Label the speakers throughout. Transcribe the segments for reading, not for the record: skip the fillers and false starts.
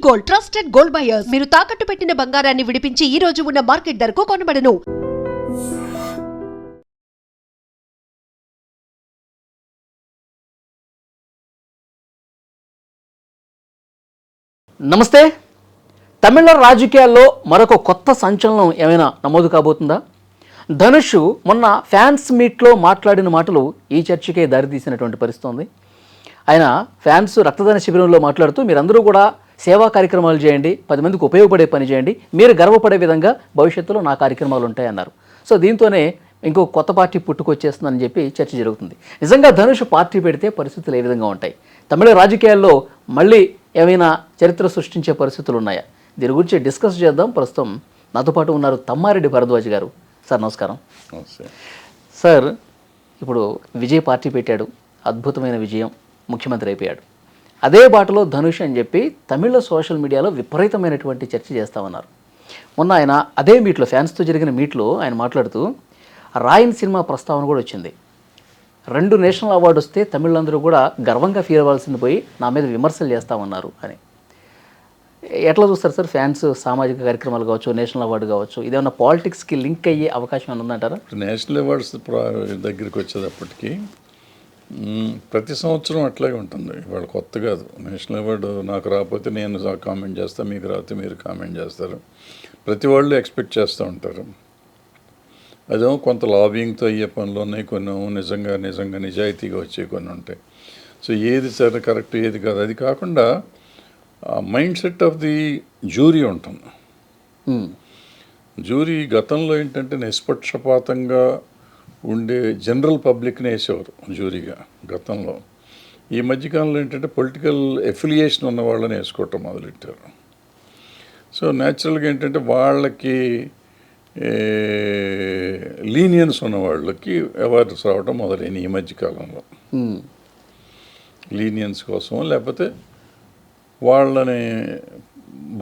Speaker 1: Gold, trusted gold buyers. మీరు తాకట్టు పెట్టిన బంగారాన్ని విడిపించి ఈ రోజు ఉన్న మార్కెట్ ధరకు కొనబడను.
Speaker 2: నమస్తే. తమిళ రాజకీయాల్లో మరొక కొత్త సంచలనం ఏమైనా నమోదు కాబోతుందా? ధనుష్ మొన్న ఫ్యాన్స్ మీట్లో మాట్లాడిన మాటలు ఈ చర్చకే దారితీసినటువంటి పరిస్థితి ఉంది. ఆయన ఫ్యాన్స్ రక్తదాన శిబిరంలో మాట్లాడుతూ మీరందరూ కూడా సేవా కార్యక్రమాలు చేయండి, 10 మందికి ఉపయోగపడే పని చేయండి, మీరు గర్వపడే విధంగా భవిష్యత్తులో నా కార్యక్రమాలు ఉంటాయన్నారు. సో దీంతోనే ఇంకో కొత్త పార్టీ పుట్టుకొచ్చేస్తుందని చెప్పి చర్చ జరుగుతుంది. నిజంగా ధనుష్ పార్టీ పెడితే పరిస్థితులు ఏ విధంగా ఉంటాయి? తమిళ రాజకీయాల్లో మళ్ళీ ఏమైనా చరిత్ర సృష్టించే పరిస్థితులు ఉన్నాయా? దీని గురించి డిస్కస్ చేద్దాం. ప్రస్తుతం నాతో పాటు ఉన్నారు తమ్మారెడ్డి భరద్వాజ్ గారు. సార్ నమస్కారం. సార్, ఇప్పుడు విజయ్ పార్టీ పెట్టాడు, అద్భుతమైన విజయం, ముఖ్యమంత్రి అయిపోయాడు. అదే బాటలో ధనుష్ అని చెప్పి తమిళ సోషల్ మీడియాలో విపరీతమైనటువంటి చర్చ చేస్తామన్నారు. మొన్న ఆయన అదే మీట్లో, ఫ్యాన్స్తో జరిగిన మీట్లో ఆయన మాట్లాడుతూ రాయన్ సినిమా ప్రస్తావన కూడా వచ్చింది. 2 నేషనల్ అవార్డు వస్తే తమిళందరూ కూడా గర్వంగా ఫీల్ అవ్వాల్సింది పోయి నా మీద విమర్శలు చేస్తామన్నారు అని. ఎట్లా చూస్తారు సార్? ఫ్యాన్స్ సామాజిక కార్యక్రమాలు కావచ్చు, నేషనల్ అవార్డు కావచ్చు, ఇదేమన్నా పాలిటిక్స్కి లింక్ అయ్యే అవకాశం ఏమైనా ఉందంటారా?
Speaker 3: నేషనల్ అవార్డ్స్ దగ్గరికి వచ్చేటప్పటికి ప్రతి సంవత్సరం అట్లాగే ఉంటుంది. ఇవాళ కొత్త కాదు. నేషనల్ అవార్డు నాకు రాకపోతే నేను కామెంట్ చేస్తాను, మీకు రాకపోతే మీరు కామెంట్ చేస్తారు. ప్రతి వాళ్ళు ఎక్స్పెక్ట్ చేస్తూ ఉంటారు. అదేమో కొంత లాబింగ్తో అయ్యే పనులు ఉన్నాయి, కొన్ని నిజంగా నిజాయితీగా వచ్చే కొన్ని ఉంటాయి. సో ఏది సరే కరెక్ట్, ఏది కాదు, అది కాకుండా mind set of the jury ఉంటుంది. జ్యూరీ గతంలో ఏంటంటే నిష్పక్షపాతంగా ఉండే జనరల్ పబ్లిక్ని వేసేవారు జ్యూరీగా గతంలో. ఈ మధ్యకాలంలో ఏంటంటే పొలిటికల్ ఎఫిలియేషన్ ఉన్న వాళ్ళని వేసుకోవటం మొదలెట్టారు. సో న్యాచురల్గా ఏంటంటే వాళ్ళకి లీనియన్స్ ఉన్న వాళ్ళకి అవార్డ్స్ రావడం మొదలైన ఈ మధ్యకాలంలో. లీనియన్స్ కోసం, లేకపోతే వాళ్ళని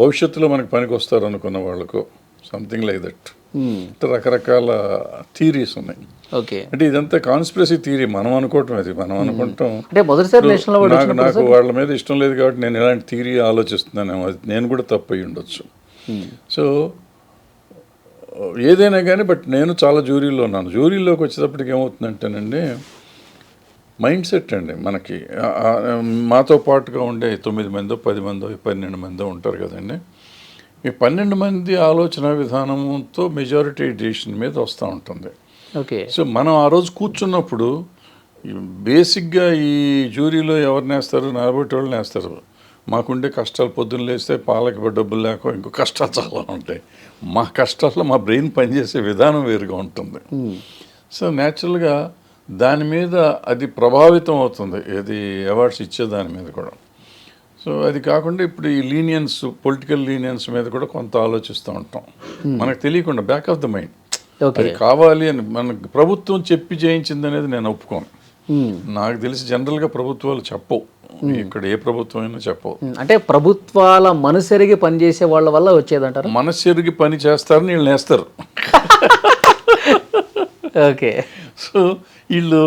Speaker 3: భవిష్యత్తులో మనకు పనికి వస్తారు అనుకున్న వాళ్ళకు, సంథింగ్ లైక్ దట్. రకరకాల థీరీస్ ఉన్నాయి.
Speaker 2: ఓకే,
Speaker 3: అంటే ఇదంతా కాన్స్పిరసీ థీరీ. మనం అనుకోవటం, అది మనం అనుకుంటాం.
Speaker 2: నాకు
Speaker 3: వాళ్ళ మీద ఇష్టం లేదు కాబట్టి నేను ఇలాంటి థీరీ ఆలోచిస్తున్నాను, అది నేను కూడా తప్పు అయి ఉండొచ్చు. సో ఏదైనా కానీ, బట్ నేను చాలా జ్యూరీలో ఉన్నాను. జ్యూరీలోకి వచ్చేటప్పటికి ఏమవుతుందంటేనండి, మైండ్ సెట్ అండి. మనకి మాతో పాటుగా ఉండే 9 మందో 10 మందో 12 మందో ఉంటారు కదండి. ఈ 12 మంది ఆలోచన విధానంతో మెజారిటీ డిసిషన్ మీద వస్తూ ఉంటుంది.
Speaker 2: ఓకే.
Speaker 3: సో మనం ఆ రోజు కూర్చున్నప్పుడు బేసిక్గా ఈ జ్యూరీలో ఎవరిని వేస్తారు? నలబట్టి వాళ్ళని వేస్తారు. మాకుండే కష్టాలు, పొద్దున్న లేస్తే పాలకి డబ్బులు లేక ఇంకో కష్టాలు చాలా ఉంటాయి. మా కష్టాల్లో మా బ్రెయిన్ పనిచేసే విధానం వేరుగా ఉంటుంది. సో న్యాచురల్గా దాని మీద అది ప్రభావితం అవుతుంది, ఏది అవార్డ్స్ ఇచ్చే దాని మీద కూడా. సో అది కాకుండా ఇప్పుడు ఈ లీనియన్స్, పొలిటికల్ లీనియన్స్ మీద కూడా కొంత ఆలోచిస్తూ ఉంటాం, మనకు తెలియకుండా, బ్యాక్ ఆఫ్ ద మైండ్. అది కావాలి అని మనకు ప్రభుత్వం చెప్పి చేయించింది అనేది నేను ఒప్పుకోను. నాకు తెలిసి జనరల్గా ప్రభుత్వాలు చెప్పవు, ఇక్కడ ఏ ప్రభుత్వం అయినా చెప్పవు.
Speaker 2: అంటే ప్రభుత్వాల మనసెరిగి పనిచేసే వాళ్ళ వల్ల వచ్చేదంటారు.
Speaker 3: మనసెరిగి పని చేస్తారని వీళ్ళు నేస్తారు.
Speaker 2: ఓకే.
Speaker 3: సో వీళ్ళు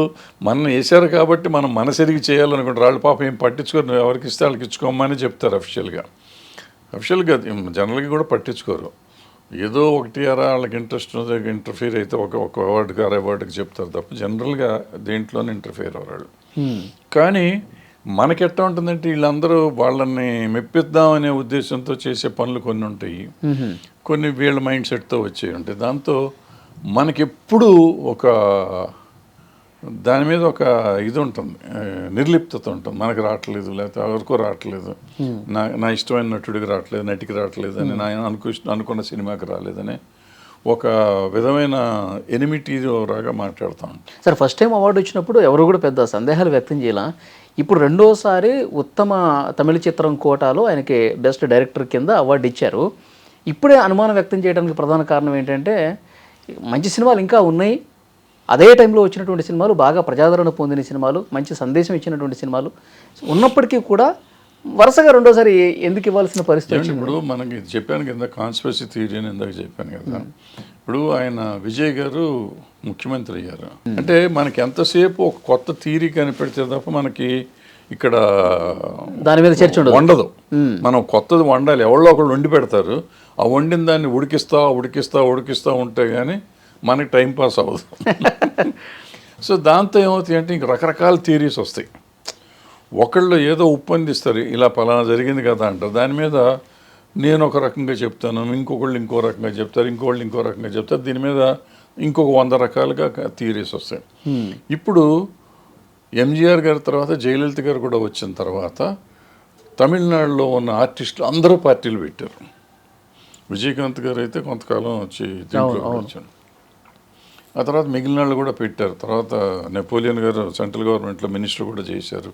Speaker 3: మనం వేశారు కాబట్టి మనం మనసెరిగి చేయాలనుకుంటారు. వాళ్ళు పాపం ఏం పట్టించుకోరు, ఎవరికి ఇస్తే వాళ్ళకి ఇచ్చుకోమని చెప్తారు అఫిషియల్గా. జనరల్గా కూడా పట్టించుకోరు. ఏదో ఒకటి వాళ్ళకి ఇంట్రెస్ట్ ఇంటర్ఫియర్ అయితే ఒక అవార్డుకి అవార్డుకి చెప్తారు తప్ప జనరల్గా దేంట్లోనే ఇంటర్ఫియర్ అవ్వరు. కానీ మనకి ఎట్లా ఉంటుందంటే, వీళ్ళందరూ వాళ్ళని మెప్పిద్దామనే ఉద్దేశంతో చేసే పనులు కొన్ని ఉంటాయి, కొన్ని వీళ్ళ మైండ్ సెట్తో వచ్చేవి ఉంటాయి. దాంతో మనకెప్పుడు ఒక దాని మీద ఒక ఇది ఉంటుంది, నిర్లిప్తత ఉంటుంది. మనకు రావట్లేదు, లేకపోతే ఎవరికో రావట్లేదు, నా ఇష్టమైన నటుడికి రావట్లేదు, నటికి రావట్లేదు అని, నా అనుకున్న సినిమాకి రాలేదని ఒక విధమైన ఎనిమిటీ రాగా మాట్లాడుతాం.
Speaker 2: సార్, ఫస్ట్ టైం అవార్డు వచ్చినప్పుడు ఎవరు కూడా పెద్ద సందేహాలు వ్యక్తం చేయాల. ఇప్పుడు రెండోసారి ఉత్తమ తమిళ చిత్రం కోటాలో ఆయనకి బెస్ట్ డైరెక్టర్ కింద అవార్డు ఇచ్చారు. ఇప్పుడే అనుమానం వ్యక్తం చేయడానికి ప్రధాన కారణం ఏంటంటే, మంచి సినిమాలు ఇంకా ఉన్నాయి, అదే టైంలో వచ్చినటువంటి సినిమాలు, బాగా ప్రజాదరణ పొందిన సినిమాలు, మంచి సందేశం ఇచ్చినటువంటి సినిమాలు ఉన్నప్పటికీ కూడా వరుసగా రెండోసారి ఎందుకు ఇవ్వాల్సిన పరిస్థితి?
Speaker 3: ఇప్పుడు మనకి చెప్పాను కదా కాన్స్పిరసీ థియరీ అని ఇందాక చెప్పాను కదా. ఇప్పుడు ఆయన విజయ్ గారు ముఖ్యమంత్రి అయ్యారు అంటే మనకి ఎంతసేపు ఒక కొత్త థియరీ కనిపెడితే తప్ప మనకి ఇక్కడ
Speaker 2: దాని మీద చర్చ
Speaker 3: వండదు. మనం కొత్తది వండాలి, ఎవరో ఒకళ్ళు వండి పెడతారు, ఆ వండిన దాన్ని ఉడికిస్తా ఉంటే కానీ మనకి టైం పాస్ అవ్వదు. సో దాంతో ఏమవుతాయి అంటే ఇంక రకరకాల థియరీస్ వస్తాయి. ఒకళ్ళు ఏదో ఉప్పందిస్తారు, ఇలా పలానా జరిగింది కదా అంటారు, దాని మీద నేను ఒక రకంగా చెప్తాను, ఇంకొకళ్ళు ఇంకో రకంగా చెప్తారు, ఇంకోళ్ళు ఇంకో రకంగా చెప్తారు, దీని మీద ఇంకొక 100 రకాలుగా థియరీస్ వస్తాయి. ఇప్పుడు ఎంజీఆర్ గారి తర్వాత జయలలిత గారు కూడా వచ్చిన తర్వాత తమిళనాడులో ఉన్న ఆర్టిస్టులు అందరూ పార్టీలు పెట్టారు. విజయకాంత్ గారు అయితే కొంతకాలం వచ్చి దీంట్లో వచ్చారు. ఆ తర్వాత మిగిలిన వాళ్ళు కూడా పెట్టారు. తర్వాత నెపోలియన్ గారు సెంట్రల్ గవర్నమెంట్లో మినిస్టర్ కూడా చేశారు.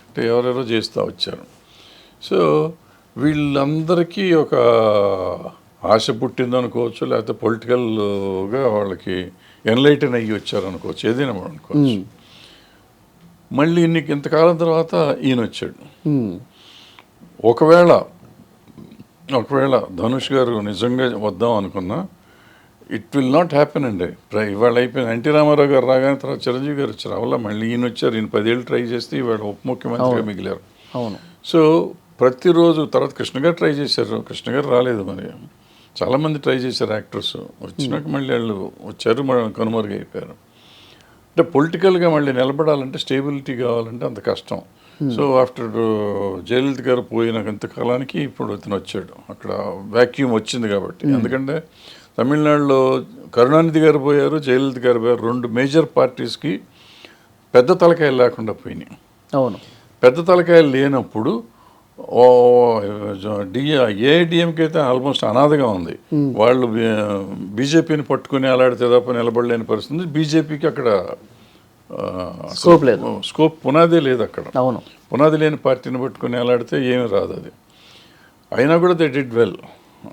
Speaker 3: అంటే ఎవరెవరో చేస్తూ వచ్చారు. సో వీళ్ళందరికీ ఒక ఆశ పుట్టిందనుకోవచ్చు, లేకపోతే పొలిటికల్గా వాళ్ళకి ఎన్లైటన్ అయ్యి వచ్చారు అనుకోవచ్చు, ఏదైనా అనుకోవచ్చు. మళ్ళీ ఇంతకాలం తర్వాత ఈయన వచ్చాడు. ఒకవేళ ధనుష్ గారు నిజంగా వద్దాం అనుకున్నా ఇట్ విల్ నాట్ హ్యాపెన్ అండి. ఇవాళ అయిపోయింది. ఎన్టీ రామారావు గారు రాగానే తర్వాత చిరంజీవి గారు వచ్చారు. అవల్ల మళ్ళీ ఈయన వచ్చారు. ఈయన 10 ఏళ్ళు ట్రై చేస్తే ఇవాళ ఉప ముఖ్యమంత్రిగా మిగిలారు.
Speaker 2: అవును.
Speaker 3: సో ప్రతిరోజు తర్వాత కృష్ణ గారు ట్రై చేశారు, కృష్ణ గారు రాలేదు. మరి చాలామంది ట్రై చేశారు యాక్టర్స్, వచ్చినాక మళ్ళీ వాళ్ళు వచ్చారు, కనుమరుగు అయిపోయారు. అంటే పొలిటికల్గా మళ్ళీ నిలబడాలంటే స్టేబిలిటీ కావాలంటే అంత కష్టం. సో ఆఫ్టర్ జయలలిత గారు పోయిన ఇంతకాలానికి ఇప్పుడు ఇతను వచ్చాడు. అక్కడ వ్యాక్యూమ్ వచ్చింది కాబట్టి. ఎందుకంటే తమిళనాడులో కరుణానిధి గారు పోయారు, జయలలిత గారు పోయారు. 2 మేజర్ పార్టీస్కి పెద్ద తలకాయలు లేకుండా పోయినాయి.
Speaker 2: అవును.
Speaker 3: పెద్ద తలకాయలు లేనప్పుడు ఏఐడిఎంకి అయితే ఆల్మోస్ట్ అనాథగా ఉంది. వాళ్ళు బీజేపీని పట్టుకుని అలాడితే తప్ప నిలబడలేని పరిస్థితి. బీజేపీకి అక్కడ
Speaker 2: స్కోప్ లేదు,
Speaker 3: స్కోప్ పునాదే లేదు అక్కడ.
Speaker 2: అవును.
Speaker 3: పునాది లేని పార్టీని పట్టుకుని అలాడితే ఏమీ రాదు. అది అయినా కూడా దే డిడ్ వెల్.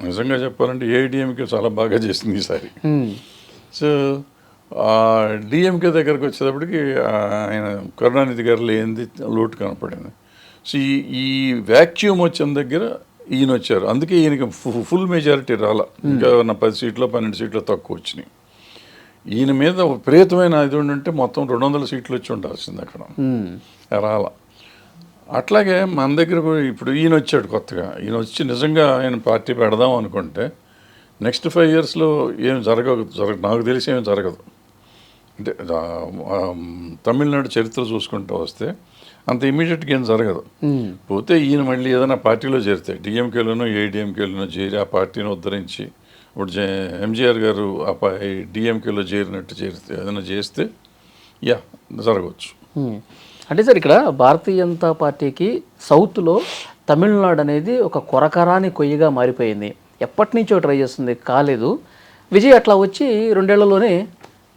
Speaker 3: నిజంగా చెప్పాలంటే ఏఐడిఎంకే చాలా బాగా చేసింది ఈసారి. సో డిఎంకే దగ్గరకు వచ్చేటప్పటికి ఆయన కరుణానిధి గారు లేనిది లోటు కనపడింది. సో ఈ వ్యాక్యూమ్ వచ్చిన దగ్గర ఈయన వచ్చారు. అందుకే ఈయనకి ఫుల్ మెజారిటీ రాల. ఇంకా 10 సీట్లు 12 సీట్లు తక్కువ వచ్చినాయి. ఈయన మీద విపరీతమైన ఇది ఉంటే మొత్తం 200 సీట్లు వచ్చి ఉండాల్సింది అక్కడ, రాల. అట్లాగే మన దగ్గర ఇప్పుడు ఈయన వచ్చాడు కొత్తగా. ఈయన వచ్చి నిజంగా ఆయన పార్టీ పెడదాం అనుకుంటే నెక్స్ట్ 5 ఇయర్స్లో ఏం నాకు తెలిసి ఏం జరగదు. అంటే తమిళనాడు చరిత్ర చూసుకుంటూ వస్తే అంత ఇమీడియట్గా ఏం జరగదు. పోతే ఈయన మళ్ళీ ఏదైనా పార్టీలో చేరితే డిఎంకేలోనో ఏఐడిఎంకేలోనో చేరి ఆ పార్టీని ఉద్ధరించి ఇప్పుడు ఎంజీఆర్ గారు ఆ డిఎంకేలో చేరినట్టు చేరితే ఏదైనా చేస్తే జరగవచ్చు.
Speaker 2: అంటే సార్ ఇక్కడ భారతీయ జనతా పార్టీకి సౌత్లో తమిళనాడు అనేది ఒక కొరకరాని కొయ్యగా మారిపోయింది. ఎప్పటి నుంచో ట్రై చేస్తుంది, కాలేదు. విజయ్ అట్లా వచ్చి 2 ఏళ్లలోనే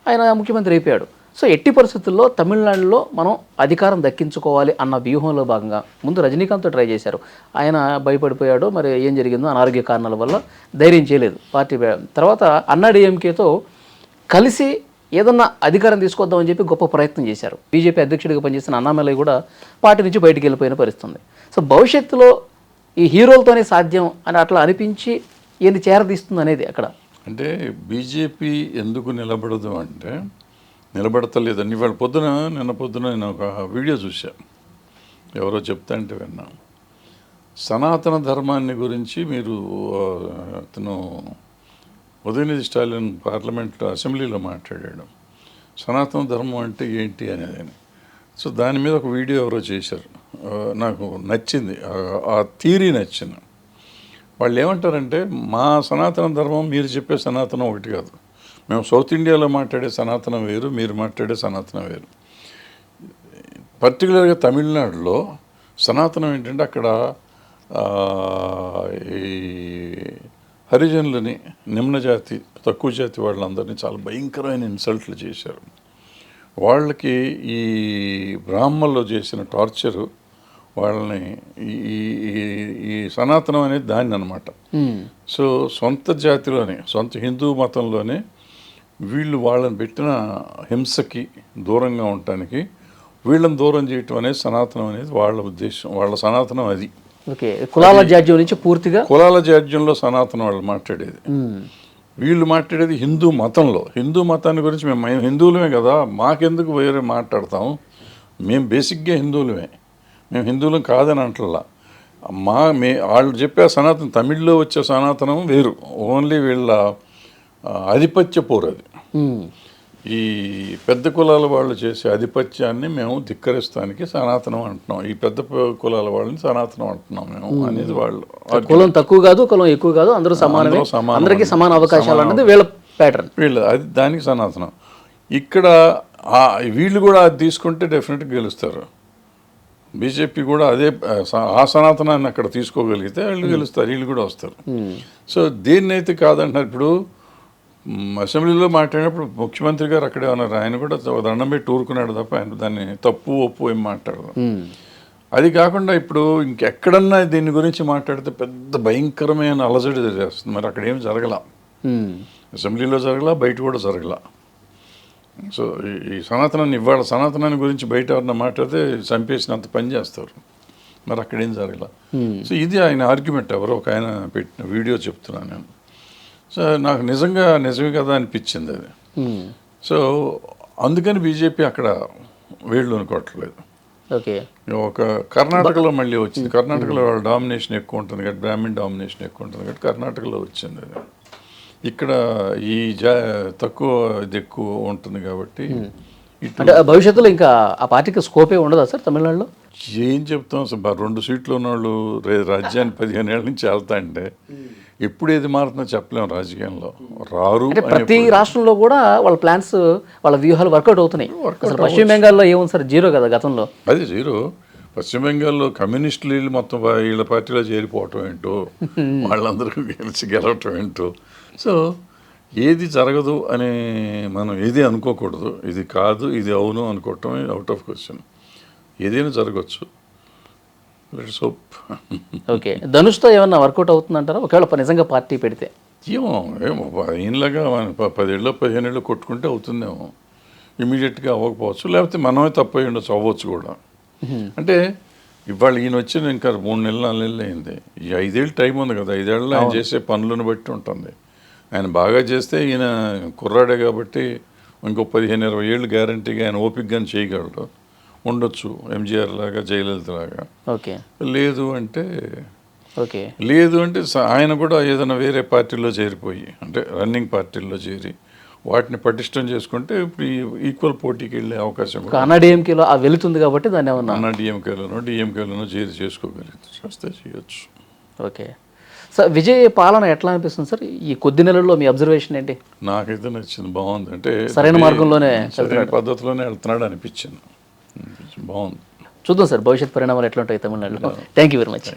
Speaker 2: ఆయన ముఖ్యమంత్రి అయిపోయాడు. సో ఎట్టి పరిస్థితుల్లో తమిళనాడులో మనం అధికారం దక్కించుకోవాలి అన్న వ్యూహంలో భాగంగా ముందు రజనీకాంత్తో ట్రై చేశారు. ఆయన భయపడిపోయాడు, మరి ఏం జరిగిందో అనారోగ్య కారణాల వల్ల ధైర్యం చేయలేదు పార్టీ. తర్వాత అన్నాడీఎంకేతో కలిసి ఏదన్నా అధికారం తీసుకొద్దామని చెప్పి గొప్ప ప్రయత్నం చేశారు. బీజేపీ అధ్యక్షుడిగా పనిచేసిన అన్నామలై కూడా పార్టీ నుంచి బయటికి వెళ్ళిపోయిన పరిస్థితుంది. సో భవిష్యత్తులో ఈ హీరోలతోనే సాధ్యం అని అట్లా అనిపించి ఏంది చేరదీస్తుంది అనేది అక్కడ.
Speaker 3: అంటే బీజేపీ ఎందుకు నిలబడదు అంటే నిలబడతలేదని నిన్న పొద్దున నేను ఒక వీడియో చూశాను, ఎవరో చెప్తా అంటే విన్నా. సనాతన ధర్మాన్ని గురించి మీరు అతను ఉదయనిధి స్టాలిన్ పార్లమెంట్లో అసెంబ్లీలో మాట్లాడాడు, సనాతన ధర్మం అంటే ఏంటి అనేది. సో దాని మీద ఒక వీడియో ఎవరో చేశారు, నాకు నచ్చింది, ఆ థియరీ నచ్చింది. వాళ్ళు ఏమంటారంటే మా సనాతన ధర్మం మీరు చెప్పే సనాతనం ఒకటి కాదు, మేము సౌత్ ఇండియాలో మాట్లాడే సనాతనం వేరు, మీరు మాట్లాడే సనాతనం వేరు. పర్టికులర్గా తమిళనాడులో సనాతనం ఏంటంటే అక్కడ ఈ హరిజనులని, నిమ్న జాతి, తక్కువ జాతి వాళ్ళందరినీ చాలా భయంకరమైన ఇన్సల్ట్లు చేశారు. వాళ్ళకి ఈ బ్రాహ్మణులు చేసిన టార్చరు వాళ్ళని ఈ సనాతనం అనేది దాన్ని అనమాట. సో సొంత జాతిలోనే, సొంత హిందూ మతంలోనే వీళ్ళు వాళ్ళని పెట్టిన హింసకి దూరంగా ఉండటానికి వీళ్ళని దూరం చేయటం అనేది సనాతనం అనేది వాళ్ళ ఉద్దేశం, వాళ్ళ సనాతనం అది.
Speaker 2: ఓకే, కులాల జాడ్యం నుంచి పూర్తిగా కులాల
Speaker 3: జాడ్యంలో సనాతనం వాళ్ళు మాట్లాడేది. వీళ్ళు మాట్లాడేది హిందూ మతంలో. హిందూ మతాన్ని గురించి మేము హిందువులమే కదా, మాకెందుకు వేరే మాట్లాడతాం, మేము బేసిక్గా హిందువులమే, మేము హిందువులం కాదని అంటల్లా. వాళ్ళు చెప్పే సనాతనం, తమిళ్లో వచ్చే సనాతనం వేరు, ఓన్లీ వీళ్ళ ఆధిపత్య పోరు అది. ఈ పెద్ద కులాల వాళ్ళు చేసే ఆధిపత్యాన్ని మేము ధిక్కరిస్తానికి సనాతనం అంటున్నాం, ఈ పెద్ద కులాల వాళ్ళని సనాతనం అంటున్నాం మేము అనేది వాళ్ళు.
Speaker 2: కులం తక్కువ కాదు, కులం ఎక్కువ కాదు, అందరూ సమానమే, అందరికీ సమాన అవకాశాలు అనేది వీళ్ళ ప్యాటర్న్.
Speaker 3: అది దానికి సనాతనం. ఇక్కడ వీళ్ళు కూడా అది తీసుకుంటే డెఫినెట్గా గెలుస్తారు. బీజేపీ కూడా అదే ఆ సనాతనాన్ని అక్కడ తీసుకోగలిగితే వాళ్ళు గెలుస్తారు, వీళ్ళు కూడా వస్తారు. సో దేన్నైతే కాదంటున్నారు. ఇప్పుడు అసెంబ్లీలో మాట్లాడినప్పుడు ముఖ్యమంత్రి గారు అక్కడే ఉన్నారు, ఆయన కూడా దండం పెట్టి ఊరుకున్నాడు తప్ప ఆయన దాన్ని తప్పు ఒప్పు ఏం మాట్లాడదు. అది కాకుండా ఇప్పుడు ఇంకెక్కడన్నా దీని గురించి మాట్లాడితే పెద్ద భయంకరమైన అలజడి చేస్తుంది. మరి అక్కడ ఏం జరగల, అసెంబ్లీలో జరగల, బయట కూడా జరగల. సో ఈ సనాతనాన్ని ఇవాళ సనాతనాన్ని గురించి బయట ఎవరన్నా మాట్లాడితే చంపేసినంత పని చేస్తారు. మరి అక్కడేం జరగల. సో ఇది ఆయన ఆర్గ్యుమెంట్. ఎవరో ఒక ఆయన పెట్టిన వీడియో చెప్తున్నాను నేను. సో నాకు నిజమే కదా అనిపించింది అది. సో అందుకని బీజేపీ అక్కడ వేళ్ళు అనుకోవట్లేదు.
Speaker 2: ఓకే,
Speaker 3: ఒక కర్ణాటకలో మళ్ళీ వచ్చింది. కర్ణాటకలో వాళ్ళ డామినేషన్ ఎక్కువ ఉంటుంది కాబట్టి, బ్రాహ్మణ్ డామినేషన్ ఎక్కువ ఉంటుంది కాబట్టి కర్ణాటకలో వచ్చింది అది. ఇక్కడ ఈ తక్కువ ఇది ఎక్కువ ఉంటుంది కాబట్టి.
Speaker 2: అంటే భవిష్యత్తులో ఇంకా ఆ పార్టీకి స్కోపే ఉండదా సార్ తమిళనాడులో?
Speaker 3: ఏం చెప్తాం సార్, 2 సీట్లు ఉన్నవాళ్ళు రాజ్యాన్ని 15 ఏళ్ళ నుంచి వెళ్తా అంటే ఎప్పుడు ఏది మారుతుందో చెప్పలేము. రాజకీయంలో రారు.
Speaker 2: అంటే ప్రతి రాష్ట్రంలో కూడా వాళ్ళ ప్లాన్స్, వాళ్ళ వ్యూహాలు వర్కౌట్ అవుతున్నాయి. అసలు పశ్చిమ బెంగాల్లో ఏముంది సార్, జీరో కదా గతంలో.
Speaker 3: అది జీరో. పశ్చిమ బెంగాల్లో కమ్యూనిస్టులు వీళ్ళు మొత్తం వీళ్ళ పార్టీలో చేరిపోవటం ఏంటో, వాళ్ళందరూ గెలవటం ఏంటో. సో ఏది జరగదు అని మనం ఏది అనుకోకూడదు. ఇది కాదు, ఇది అవును అనుకోవటం అవుట్ ఆఫ్ క్వశ్చన్. ఏదైనా జరగచ్చు. Let's hope.
Speaker 2: ఓకే, ధనుష్తో ఏమన్నా వర్కౌట్ అవుతుందంటారా ఒకవేళ నిజంగా పార్టీ పెడితే?
Speaker 3: ఏమో ఈయనలాగా 10 ఏళ్ళు 15 ఏళ్ళు కొట్టుకుంటే అవుతుందేమో. ఇమీడియట్గా అవ్వకపోవచ్చు, లేకపోతే మనమే తప్పు అయ్యి ఉండొచ్చు, అవ్వచ్చు కూడా. అంటే ఇవాళ ఈయన వచ్చిన ఇంకా 3 నెలలు 4 నెలలు అయింది. ఈ 5 ఏళ్ళు టైం ఉంది కదా, 5 ఏళ్ళలో ఆయన చేసే పనులను బట్టి ఉంటుంది. ఆయన బాగా చేస్తే ఈయన కుర్రాడే కాబట్టి ఇంకో 15-20 ఏళ్ళు గ్యారంటీగా ఆయన ఓపికగానే చేయగలడు, ఉండొచ్చు. ఎంజీఆర్ లాగా, జయలలిత లాగా.
Speaker 2: ఓకే,
Speaker 3: లేదు అంటే ఆయన కూడా ఏదైనా వేరే పార్టీలో చేరిపోయి, అంటే రన్నింగ్ పార్టీల్లో చేరి వాటిని పటిష్టం చేసుకుంటే ఇప్పుడు ఈక్వల్ పోటీకి వెళ్ళే అవకాశం
Speaker 2: అన్నాడీఎంకేలో వెళుతుంది కాబట్టి దాన్ని ఏమన్నా
Speaker 3: డిఎంకేలోనో చేరి చేస్తే చేయొచ్చు.
Speaker 2: ఓకే సార్, విజయ్ పాలన ఎట్లా అనిపిస్తుంది సార్ ఈ కొద్ది నెలల్లో? మీ అబ్జర్వేషన్ ఏంటి?
Speaker 3: నాకైతే నచ్చింది, బాగుంది. అంటే
Speaker 2: సరైన మార్గంలోనే,
Speaker 3: సరైన పద్ధతిలోనే వెళ్తున్నాడు అనిపించింది. బాగుంది.
Speaker 2: చూద్దాం సార్ భవిష్యత్ పరిణామాలు ఎట్లా ఉంటాయి తమిళనాడులో. Thank you very much.